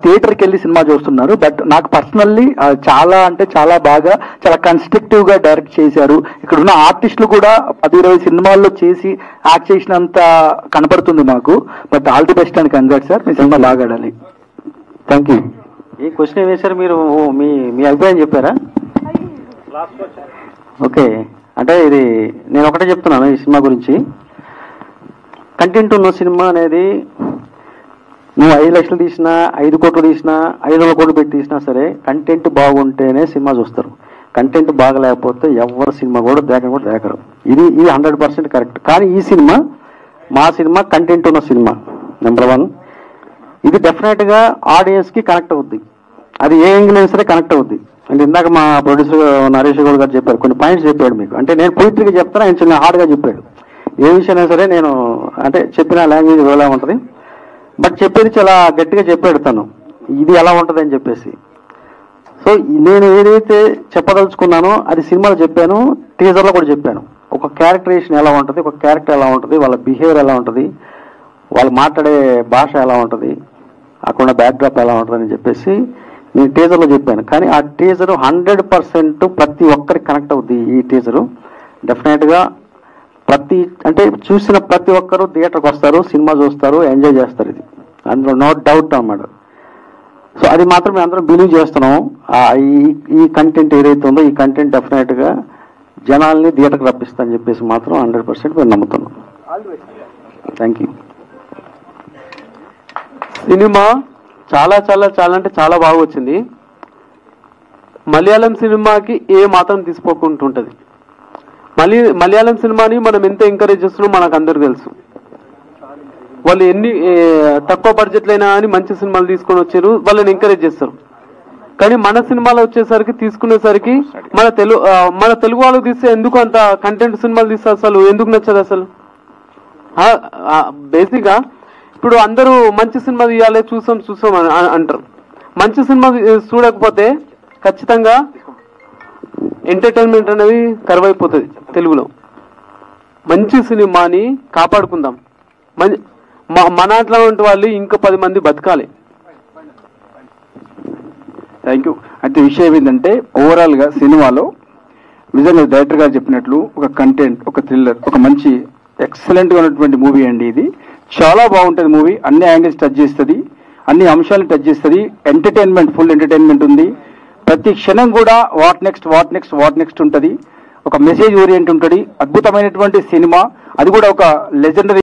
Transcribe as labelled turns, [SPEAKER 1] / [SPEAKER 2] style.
[SPEAKER 1] థియేటర్కి వెళ్ళి సినిమా చూస్తున్నారు. బట్ నాకు పర్సనల్లీ చాలా అంటే చాలా బాగా చాలా కన్స్ట్రక్టివ్ గా డైరెక్ట్ చేశారు. ఇక్కడ ఉన్న ఆర్టిస్టులు కూడా 10-20 సినిమాల్లో చేసి యాక్ట్ చేసినంత కనపడుతుంది మాకు. But all the best and congrats sir, me cinema బాగా ఆడాలి.
[SPEAKER 2] Thank you. ఏ క్వశ్చన్ వేశారు మీరు? మీ మీ అభిప్రాయం చెప్పారా? ఓకే, అంటే ఇది నేను ఒకటే చెప్తున్నాను ఈ సినిమా గురించి. కంటెంట్ ఉన్న సినిమా అనేది నువ్వు 5 లక్షలు తీసినా 5 కోట్లు తీసినా 500 కోట్లు పెట్టి తీసినా సరే కంటెంట్ బాగుంటేనే సినిమా చూస్తారు. కంటెంట్ బాగలేకపోతే ఎవరి సినిమా కూడా దేకరు. ఇది 100% కరెక్ట్. కానీ ఈ సినిమా మా సినిమా కంటెంట్ ఉన్న సినిమా నెంబర్ 1. ఇది డెఫినెట్గా ఆడియన్స్కి కనెక్ట్ అవుద్ది. అది ఏ యాంగిల్ అయినా సరే కనెక్ట్ అవుద్ది. అంటే ఇందాక మా ప్రొడ్యూసర్ నరేష్ గౌడ్ గారు చెప్పారు, కొన్ని పాయింట్స్ చెప్పాడు మీకు. అంటే నేను పొయిటరీగా చెప్తాను, ఆయన చిన్న హార్డ్గా చెప్పాడు. ఏ విషయమైనా సరే నేను అంటే చెప్పిన లాంగ్వేజ్ ఎలా ఉంటుంది, బట్ చెప్పేది చాలా గట్టిగా చెప్పాడు తను, ఇది ఎలా ఉంటుంది అని చెప్పేసి. సో నేను ఏదైతే చెప్పదలుచుకున్నానో అది సినిమాలో చెప్పాను, టీజర్లో కూడా చెప్పాను. ఒక క్యారెక్టరేషన్ ఎలా ఉంటుంది, ఒక క్యారెక్టర్ ఎలా ఉంటుంది, వాళ్ళ బిహేవియర్ ఎలా ఉంటుంది, వాళ్ళు మాట్లాడే భాష ఎలా ఉంటుంది, అక్కడ బ్యాక్డ్రాప్ ఎలా ఉంటుంది అని చెప్పేసి నేను టీజర్లో చెప్పాను. కానీ ఆ టీజరు 100% ప్రతి ఒక్కరికి కనెక్ట్ అవుద్ది. ఈ టీజరు డెఫినెట్గా అంటే చూసిన ప్రతి ఒక్కరు థియేటర్కి వస్తారు, సినిమా చూస్తారు, ఎంజాయ్ చేస్తారు. ఇది అందులో నో డౌట్ అన్నమాట. సో అది మాత్రం మేము అందరం బిలీవ్ చేస్తున్నాం. ఈ కంటెంట్ ఏదైతే ఉందో ఈ కంటెంట్ డెఫినెట్గా జనాల్ని థియేటర్కి రప్పిస్తా అని చెప్పేసి మాత్రం 100% మేము నమ్ముతున్నాం. Thank you.
[SPEAKER 3] సినిమా చాలా చాలా చాలా అంటే చాలా బాగా వచ్చింది. మలయాళం సినిమాకి ఏ మాత్రం తీసుకోకుంటుంటుంది. మలయాళం సినిమాని మనం ఎంత ఎంకరేజ్ చేస్తున్నామో మనకు అందరూ తెలుసు. వాళ్ళు ఎన్ని తక్కువ బడ్జెట్లు అయినా అని మంచి సినిమాలు తీసుకొని వచ్చారు, వాళ్ళని ఎంకరేజ్ చేస్తారు. కానీ మన సినిమాలో వచ్చేసరికి తీసుకునేసరికి మన తెలుగు వాళ్ళు తీస్తే ఎందుకు అంత కంటెంట్ సినిమాలు తీస్తే అసలు ఎందుకు నచ్చదు అసలు? బేసిక్గా ఇప్పుడు అందరూ మంచి సినిమా తీయాలి, చూసాం అంటారు. మంచి సినిమా చూడకపోతే ఖచ్చితంగా ఎంటర్టైన్మెంట్ అనేది కరువైపోతుంది. తెలుగులో మంచి సినిమాని కాపాడుకుందాం. మన అట్లాంటి వాళ్ళు ఇంకా 10 మంది బతకాలి.
[SPEAKER 1] Thank you. అయితే విషయం ఏంటంటే ఓవరాల్గా సినిమాలో నిజంగా డైరెక్టర్ గారు చెప్పినట్లు ఒక కంటెంట్, ఒక థ్రిల్లర్, ఒక మంచి ఎక్సలెంట్గా ఉన్నటువంటి మూవీ అండి. ఇది చాలా బాగుంటుంది మూవీ. అన్ని యాంగిల్స్ టచ్ చేస్తుంది, అన్ని అంశాలను టచ్ చేస్తుంది. ఎంటర్టైన్మెంట్, ఫుల్ ఎంటర్టైన్మెంట్ ఉంది. ప్రతి క్షణం కూడా వాట్ నెక్స్ట్ ఉంటుంది. ఒక మెసేజ్ ఓరియంట్ ఉంటుంది. అద్భుతమైనటువంటి సినిమా. అది కూడా ఒక లెజెండరీ